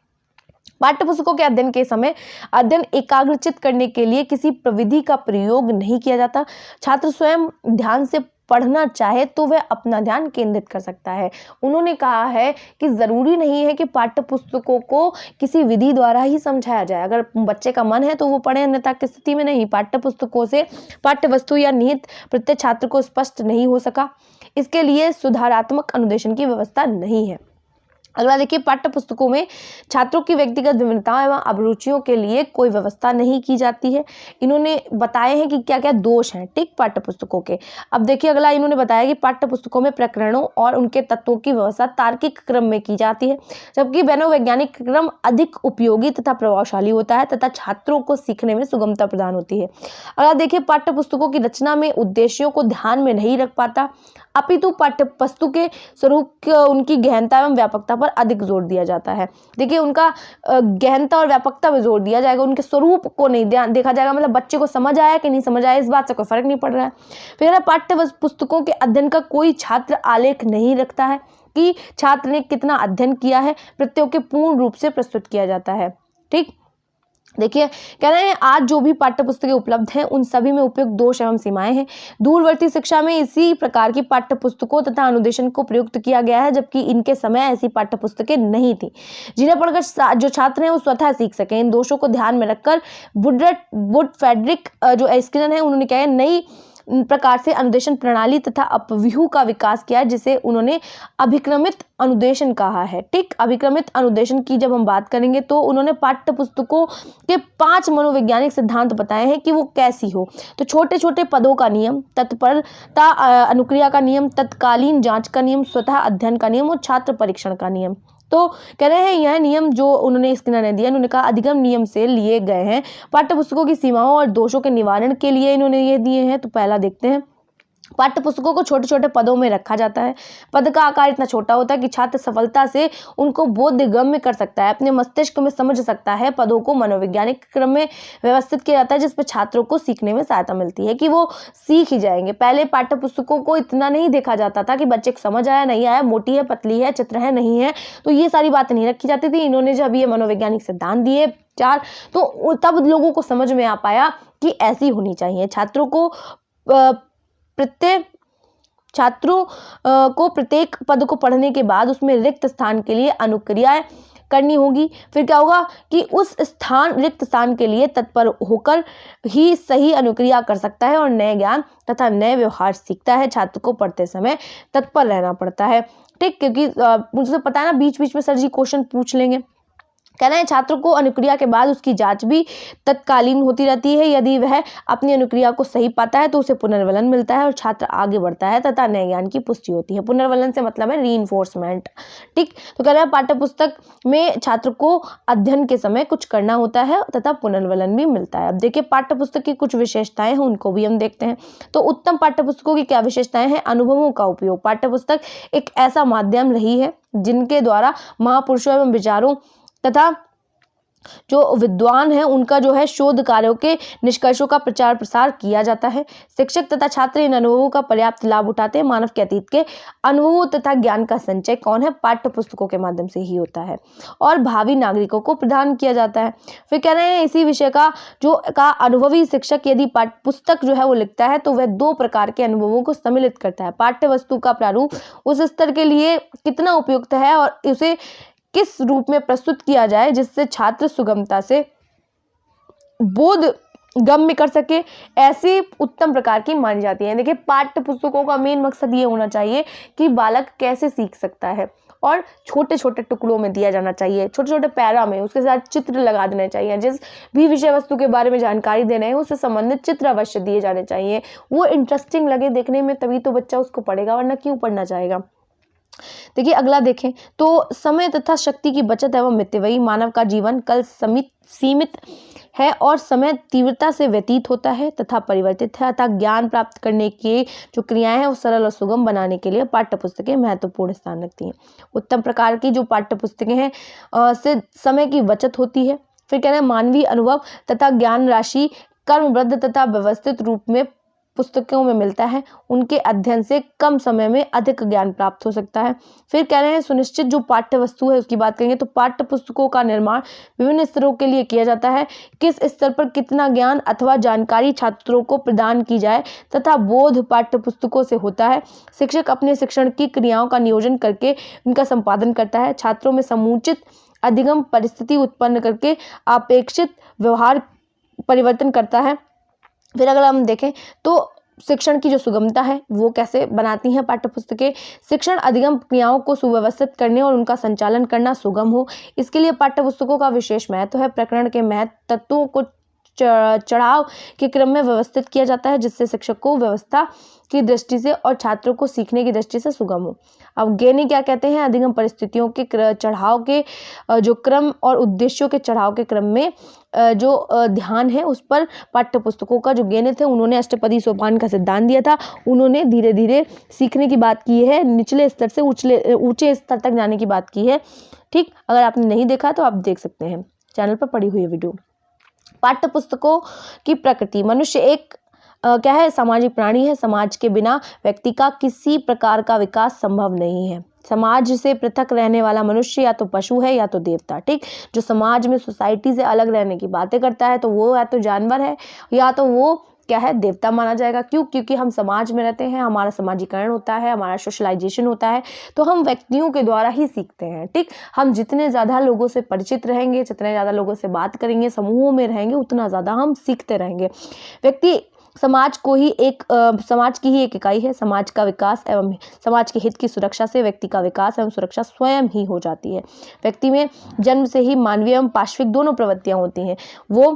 पाठ्य पुस्तकों के अध्ययन के समय अध्ययन एकाग्रचित करने के लिए किसी प्रविधि का प्रयोग नहीं किया जाता। छात्र स्वयं ध्यान से पढ़ना चाहे तो वह अपना ध्यान केंद्रित कर सकता है। उन्होंने कहा है कि जरूरी नहीं है कि पाठ्य पुस्तकों को किसी विधि द्वारा ही समझाया जाए। अगर बच्चे का मन है तो वो पढ़े, अन्यथा की स्थिति में नहीं। पाठ्य पुस्तकों से पाठ्य वस्तु या निहित प्रत्येक छात्र को स्पष्ट नहीं हो सका, इसके लिए सुधारात्मक अनुदेशन की व्यवस्था नहीं है। अगला देखिए, पाठ्य पुस्तकों में छात्रों की व्यक्तिगत विभिन्नताओं एवं अभिरुचियों के लिए कोई व्यवस्था नहीं की जाती है। इन्होंने बताए हैं कि क्या क्या दोष हैं ठीक पाठ्य पुस्तकों के। अब देखिए अगला, इन्होंने बताया कि पाठ्य पुस्तकों में प्रकरणों और उनके तत्वों की व्यवस्था तार्किक क्रम में की जाती है, जबकि मनोवैज्ञानिक क्रम अधिक उपयोगी तथा प्रभावशाली होता है तथा छात्रों को सीखने में सुगमता प्रदान होती है। अगला देखिए, पाठ्य पुस्तकों की रचना में उद्देश्यों को ध्यान में नहीं रख पाता, अपितु पाठ्य वस्तु के स्वरूप उनकी गहनता एवं व्यापकता पर अधिक जोर दिया जाता है। देखिए उनका गहनता और व्यापकता पर जोर दिया जाएगा, उनके स्वरूप को नहीं देखा जाएगा। मतलब बच्चे को समझ आया कि नहीं समझ आया, इस बात से कोई फर्क नहीं पड़ रहा है। फिर पाठ्य पुस्तकों के अध्ययन का कोई छात्र आलेख नहीं रखता है कि छात्र ने कितना अध्ययन किया है, प्रत्ययों के पूर्ण रूप से प्रस्तुत किया जाता है। ठीक, देखिए कह रहे हैं आज जो भी पाठ्य पुस्तकें उपलब्ध हैं उन सभी में उपयुक्त दोष एवं सीमाएं हैं। दूरवर्ती शिक्षा में इसी प्रकार की पाठ्य पुस्तकों तथा अनुदेशन को प्रयुक्त किया गया है, जबकि इनके समय ऐसी पाठ्य पुस्तकें नहीं थी जिन्हें पढ़कर जो छात्र हैं वो स्वतः सीख सकें। इन दोषों को ध्यान में रखकर फ्रेडरिक जो स्किनर है उन्होंने क्या है नई प्रकार से अनुदेशन प्रणाली तथा अपव्यूह का विकास किया, जिसे उन्होंने अभिक्रमित अनुदेशन कहा है। ठीक, अभिक्रमित अनुदेशन की जब हम बात करेंगे तो उन्होंने पाठ्य पुस्तकों के 5 मनोवैज्ञानिक सिद्धांत बताए हैं कि वो कैसी हो। तो छोटे छोटे पदों का नियम, तत्परता अनुक्रिया का नियम, तत्कालीन जांच का नियम, स्वतः अध्ययन का नियम और छात्र परीक्षण का नियम। तो कह रहे हैं यह नियम जो उन्होंने स्किनर ने दिया, उन्होंने कहा अधिगम नियम से लिए गए हैं। पाठ्य पुस्तकों की सीमाओं और दोषों के निवारण के लिए इन्होंने ये दिए हैं। तो पहला देखते हैं, पाठ्य पुस्तकों को छोटे छोटे पदों में रखा जाता है। पद का आकार इतना छोटा होता है कि छात्र सफलता से उनको बोधगम्य कर सकता है, अपने मस्तिष्क में समझ सकता है। पदों को मनोवैज्ञानिक क्रम में व्यवस्थित किया जाता है, जिसमें छात्रों को सीखने में सहायता मिलती है कि वो सीख ही जाएंगे। पहले पाठ्य पुस्तकों को इतना नहीं देखा जाता था कि बच्चे को समझ आया नहीं आया, मोटी है पतली है, चित्र है नहीं है, तो ये सारी बातें नहीं रखी जाती थी। इन्होंने जब ये मनोवैज्ञानिक सिद्धांत दिए 4, तो तब लोगों को समझ में आ पाया कि ऐसी होनी चाहिए। छात्रों को प्रत्येक पद को पढ़ने के बाद उसमें रिक्त स्थान के लिए अनुक्रियाएं करनी होगी। फिर क्या होगा कि उस रिक्त स्थान के लिए तत्पर होकर ही सही अनुक्रिया कर सकता है और नए ज्ञान तथा नए व्यवहार सीखता है। छात्र को पढ़ते समय तत्पर रहना पड़ता है। ठीक, क्योंकि मुझे पता है ना बीच बीच में सर जी क्वेश्चन पूछ लेंगे। कहना है छात्र को अनुक्रिया के बाद उसकी जांच भी तत्कालीन होती रहती है। यदि वह अपनी अनुक्रिया को सही पाता है तो उसे पुनर्वलन मिलता है और छात्र आगे बढ़ता है तथा नए ज्ञान की पुष्टि होती है। पुनर्वलन से मतलब है रीइंफोर्समेंट। ठीक, तो कह रहा है पाठ्य पुस्तक में छात्र को अध्ययन के समय कुछ करना होता है तथा पुनर्वलन भी मिलता है। अब देखिए पाठ्य पुस्तक की कुछ विशेषताएं हैं, उनको भी हम देखते हैं। तो उत्तम पाठ्य पुस्तकों की क्या विशेषताएं हैं? अनुभवों का उपयोग। पाठ्य पुस्तक एक ऐसा माध्यम रही है जिनके द्वारा महापुरुषों एवं विचारों तथा जो विद्वान है उनका जो है शोध कार्यों के निष्कर्षों का प्रचार प्रसार किया जाता है। शिक्षक तथा छात्र इन अनुभवों का पर्याप्त लाभ उठाते हैं। मानव के अतीत के अनुभवों तथा ज्ञान का संचय कौन है? पाठ्य पुस्तकों के माध्यम से ही होता है और भावी नागरिकों को प्रदान किया जाता है। फिर कह रहे हैं इसी विषय का अनुभवी शिक्षक यदि पाठ्य पुस्तक जो है वो लिखता है तो वह 2 प्रकार के अनुभवों को सम्मिलित करता है। पाठ्य वस्तु का प्रारूप उस स्तर के लिए कितना उपयुक्त है और उसे किस रूप में प्रस्तुत किया जाए जिससे छात्र सुगमता से बोध गम्य कर सके, ऐसी उत्तम प्रकार की मानी जाती है। देखिए पाठ्य पुस्तकों का मेन मकसद ये होना चाहिए कि बालक कैसे सीख सकता है और छोटे छोटे टुकड़ों में दिया जाना चाहिए, छोटे छोटे पैरा में उसके साथ चित्र लगा देने चाहिए। जिस भी विषय वस्तु के बारे में जानकारी देना है उससे संबंधित चित्र अवश्य दिए जाने चाहिए। वो इंटरेस्टिंग लगे देखने में तभी तो बच्चा उसको पढ़ेगा, वरना क्यों पढ़ना चाहेगा। देखिए अगला देखें तो समय तथा शक्ति की बचत एवं मितव्ययी। मानव का जीवन कल सीमित है और समय तीव्रता से व्यतीत होता है तथा परिवर्तित है, अतः ज्ञान प्राप्त करने की जो क्रियाएं हैं वो सरल और सुगम बनाने के लिए पाठ्य पुस्तकें महत्वपूर्ण स्थान रखती हैं। उत्तम प्रकार की जो पाठ्य पुस्तकें हैं से समय की बचत होती है। फिर कह रहे हैं मानवीय अनुभव तथा ज्ञान राशि कर्मबद्ध तथा व्यवस्थित रूप में पुस्तकों में मिलता है, उनके अध्ययन से कम समय में अधिक ज्ञान प्राप्त हो सकता है। फिर कह रहे हैं सुनिश्चित जो पाठ्य वस्तु है उसकी बात करेंगे तो पाठ्य पुस्तकों का निर्माण विभिन्न स्तरों के लिए किया जाता है। किस स्तर पर कितना ज्ञान अथवा जानकारी छात्रों को प्रदान की जाए तथा बोध पाठ्य पुस्तकों से होता है। शिक्षक अपने शिक्षण की क्रियाओं का नियोजन करके उनका संपादन करता है। छात्रों में समुचित अधिगम परिस्थिति उत्पन्न करके अपेक्षित व्यवहार परिवर्तन करता है। फिर अगर हम देखें तो शिक्षण की जो सुगमता है वो कैसे बनाती हैं पाठ्य पुस्तकें। शिक्षण अधिगम क्रियाओं को सुव्यवस्थित करने और उनका संचालन करना सुगम हो, इसके लिए पाठ्य पुस्तकों का विशेष महत्व है। प्रकरण के महत्व तत्वों को चढ़ाव के क्रम में व्यवस्थित किया जाता है, जिससे शिक्षक को व्यवस्था की दृष्टि से और छात्रों को सीखने की दृष्टि से सुगम हो। अब ज्ञानी क्या कहते हैं, अधिगम परिस्थितियों के चढ़ाव के जो क्रम और उद्देश्यों के चढ़ाव के क्रम में जो ध्यान है उस पर पाठ्य पुस्तकों का जो ज्ञानी थे उन्होंने अष्टपदी सोपान का सिद्धांत दिया था। उन्होंने धीरे धीरे सीखने की बात की है, निचले स्तर से ऊंचे स्तर तक जाने की बात की है। ठीक, अगर आपने नहीं देखा तो आप देख सकते हैं, चैनल पर पड़ी हुई है वीडियो। पाठ्य पुस्तकों की प्रकृति। मनुष्य एक क्या है, सामाजिक प्राणी है। समाज के बिना व्यक्ति का किसी प्रकार का विकास संभव नहीं है। समाज से पृथक रहने वाला मनुष्य या तो पशु है या तो देवता। ठीक, जो समाज में सोसाइटी से अलग रहने की बातें करता है तो वो या तो जानवर है या तो वो क्या है, देवता माना जाएगा। क्यों? क्योंकि हम समाज में रहते हैं, हमारा समाजीकरण होता है, हमारा सोशलाइजेशन होता है, तो हम व्यक्तियों के द्वारा ही सीखते हैं। ठीक, हम जितने ज़्यादा लोगों से परिचित रहेंगे, जितने ज़्यादा लोगों से बात करेंगे, समूहों में रहेंगे, उतना ज़्यादा हम सीखते रहेंगे। व्यक्ति समाज को ही समाज की ही एक इकाई है। समाज का विकास एवं समाज के हित की सुरक्षा से व्यक्ति का विकास एवं सुरक्षा स्वयं ही हो जाती है। व्यक्ति में जन्म से ही मानवीय एवं पाशविक दोनों प्रवृत्तियां होती हैं। वो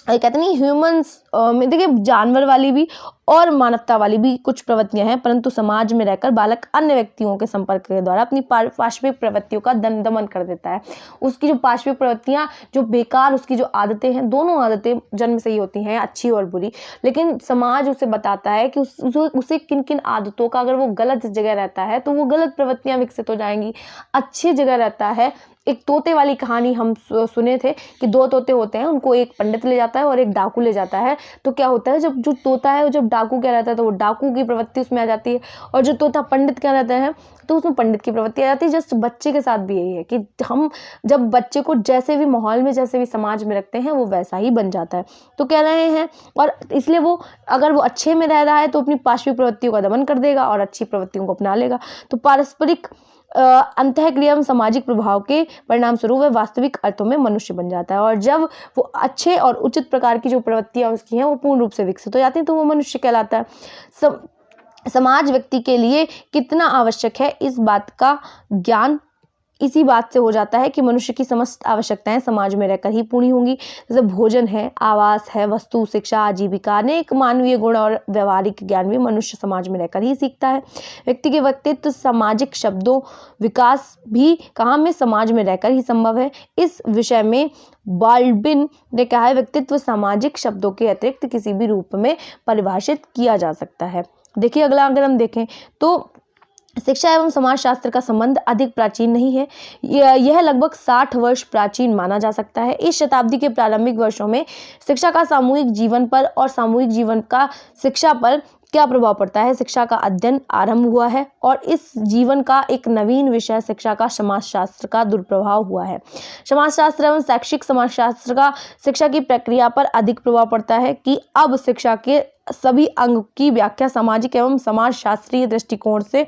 कहते नहीं ह्यूमंस में देखिए जानवर वाली भी और मानवता वाली भी कुछ प्रवृत्तियां हैं, परंतु समाज में रहकर बालक अन्य व्यक्तियों के संपर्क के द्वारा अपनी पाशविक प्रवृत्तियों का दमन कर देता है। उसकी जो पाशविक प्रवृत्तियां जो बेकार उसकी जो आदतें हैं, दोनों आदतें जन्म से ही होती हैं, अच्छी और बुरी, लेकिन समाज उसे बताता है कि उसे किन किन आदतों का, अगर वो गलत जगह रहता है तो वो गलत प्रवृत्तियां विकसित हो जाएंगी। अच्छी जगह रहता है, एक तोते वाली कहानी हम सुने थे कि दो तोते होते हैं, उनको एक पंडित ले जाता है और एक डाकू ले जाता है। तो क्या होता है, जब जो तोता है जब डाकू क्या रहता है तो वो डाकू की प्रवृत्ति उसमें आ जाती है, और जो तोता पंडित क्या रहता है तो उसमें पंडित की प्रवृत्ति आ जाती है। जस्ट बच्चे के साथ भी यही है कि हम जब बच्चे को जैसे भी माहौल में, जैसे भी समाज में रखते हैं, वो वैसा ही बन जाता है। तो कह रहे हैं, और इसलिए वो अगर वो अच्छे में रह रहा है तो अपनी पाशविक प्रवृत्तियों का दमन कर देगा और अच्छी प्रवृत्तियों को अपना लेगा। तो पारस्परिक अंतःक्रिया एवं सामाजिक प्रभाव के परिणाम स्वरूप वह वास्तविक अर्थों में मनुष्य बन जाता है, और जब वो अच्छे और उचित प्रकार की जो प्रवृत्तियां उसकी हैं वो पूर्ण रूप से विकसित हो जाती हैं तो वो मनुष्य कहलाता है। समाज व्यक्ति के लिए कितना आवश्यक है, इस बात का ज्ञान इसी बात से हो जाता है कि मनुष्य की समस्त आवश्यकताएं समाज में रहकर ही पूरी होंगी। जैसे भोजन है, आवास है, वस्तु, शिक्षा, आजीविका, अनेक मानवीय गुण और व्यवहारिक ज्ञान भी मनुष्य समाज में रहकर ही सीखता है। व्यक्ति के व्यक्तित्व सामाजिक शब्दों विकास भी कहाँ में, समाज में रहकर ही संभव है। इस विषय में बाल्बिन ने कहा है, व्यक्तित्व सामाजिक शब्दों के अतिरिक्त किसी भी रूप में परिभाषित किया जा सकता है। देखिए अगला अगर हम देखें तो शिक्षा एवं समाजशास्त्र का संबंध अधिक प्राचीन नहीं है। यह लगभग 60 वर्ष प्राचीन माना जा सकता है। इस शताब्दी के प्रारंभिक वर्षों में शिक्षा का सामूहिक जीवन पर और सामूहिक जीवन का शिक्षा पर क्या प्रभाव पड़ता है, शिक्षा का अध्ययन आरंभ हुआ है, और इस जीवन का एक नवीन विषय शिक्षा का समाजशास्त्र का दुष्प्रभाव हुआ है। समाजशास्त्र एवं शैक्षिक समाजशास्त्र का शिक्षा की प्रक्रिया पर अधिक प्रभाव पड़ता है कि अब शिक्षा के सभी अंग की व्याख्या सामाजिक एवं समाजशास्त्रीय दृष्टिकोण से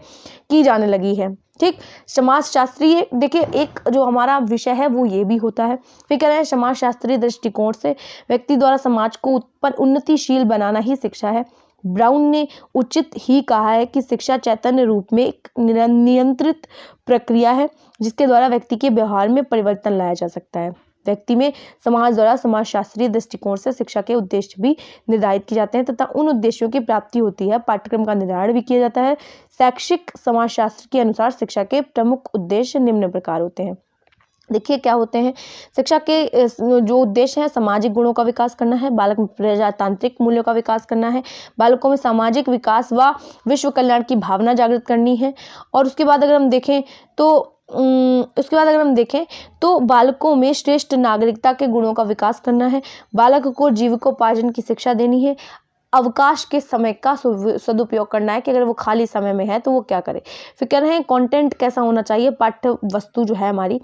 की जाने लगी है। ठीक, समाजशास्त्रीय देखिए एक जो हमारा विषय है वो ये भी होता है। फिर कह रहे हैं समाजशास्त्रीय दृष्टिकोण से व्यक्ति द्वारा समाज को उन्नतिशील बनाना ही शिक्षा है। ब्राउन ने उचित ही कहा है कि शिक्षा चैतन्य रूप में एक नियंत्रित प्रक्रिया है जिसके द्वारा व्यक्ति के व्यवहार में परिवर्तन लाया जा सकता है। व्यक्ति में समाज द्वारा समाजशास्त्रीय दृष्टिकोण से शिक्षा के उद्देश्य भी निर्धारित किए जाते हैं तथा उन उद्देश्यों की प्राप्ति होती है। पाठ्यक्रम का निर्धारण भी किया जाता है। शैक्षिक समाजशास्त्र के अनुसार शिक्षा के प्रमुख उद्देश्य निम्न प्रकार होते हैं। देखिए क्या होते हैं, शिक्षा के जो उद्देश्य है, सामाजिक गुणों का विकास करना है, बालक में प्रजातांत्रिक मूल्यों का विकास करना है, बालकों में सामाजिक विकास व विश्व कल्याण की भावना जागृत करनी है, और उसके बाद अगर हम देखें तो बालकों में श्रेष्ठ नागरिकता के गुणों का विकास करना है, बालक को जीविकोपार्जन की शिक्षा देनी है, अवकाश के समय का सदुपयोग करना है कि अगर वो खाली समय में है तो वो क्या करे। फिर कह रहे हैं कंटेंट कैसा होना चाहिए, पाठ्य वस्तु जो है हमारी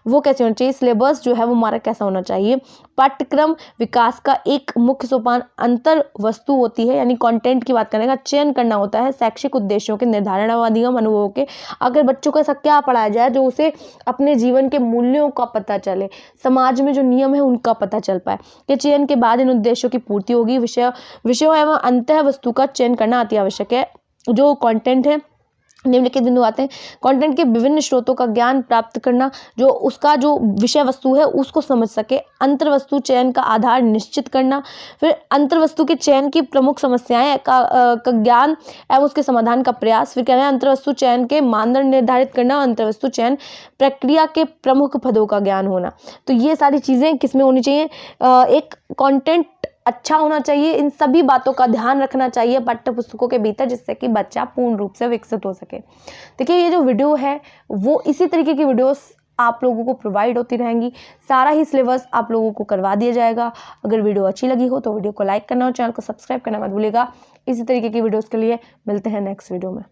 वो कैसे होना चाहिए, सिलेबस जो है वो हमारा कैसा होना चाहिए। पाठ्यक्रम विकास का एक मुख्य सोपान अंतर वस्तु होती है, यानी कंटेंट की बात करने का चयन करना होता है शैक्षिक उद्देश्यों के निर्धारण व अधिगम अनुभवों के। अगर बच्चों को ऐसा क्या पढ़ाया जाए जो उसे अपने जीवन के मूल्यों का पता चले, समाज में जो नियम है उनका पता चल पाए। कि चयन के बाद इन उद्देश्यों की पूर्ति होगी। विषयों एवं अंतः वस्तु का चयन करना अति आवश्यक है। जो कंटेंट है निम्नलिखित बिंदु आते हैं। कंटेंट के विभिन्न स्रोतों का ज्ञान प्राप्त करना, जो उसका जो विषय वस्तु है उसको समझ सके। अंतर्वस्तु चयन का आधार निश्चित करना। फिर अंतर्वस्तु के चयन की प्रमुख समस्याएं का ज्ञान एवं उसके समाधान का प्रयास। फिर कह रहे हैं अंतर्वस्तु चयन के मानदंड निर्धारित करना, अंतर्वस्तु चयन प्रक्रिया के प्रमुख पदों का ज्ञान होना। तो ये सारी चीज़ें किसमें होनी चाहिए, एक कंटेंट अच्छा होना चाहिए। इन सभी बातों का ध्यान रखना चाहिए पाठ्य पुस्तकों के भीतर, जिससे कि बच्चा पूर्ण रूप से विकसित हो सके। देखिए ये जो वीडियो है वो इसी तरीके की वीडियोस आप लोगों को प्रोवाइड होती रहेंगी। सारा ही सिलेबस आप लोगों को करवा दिया जाएगा। अगर वीडियो अच्छी लगी हो तो वीडियो को लाइक करना और चैनल को सब्सक्राइब करना मत भूलिएगा। इसी तरीके की वीडियोस के लिए मिलते हैं नेक्स्ट वीडियो में।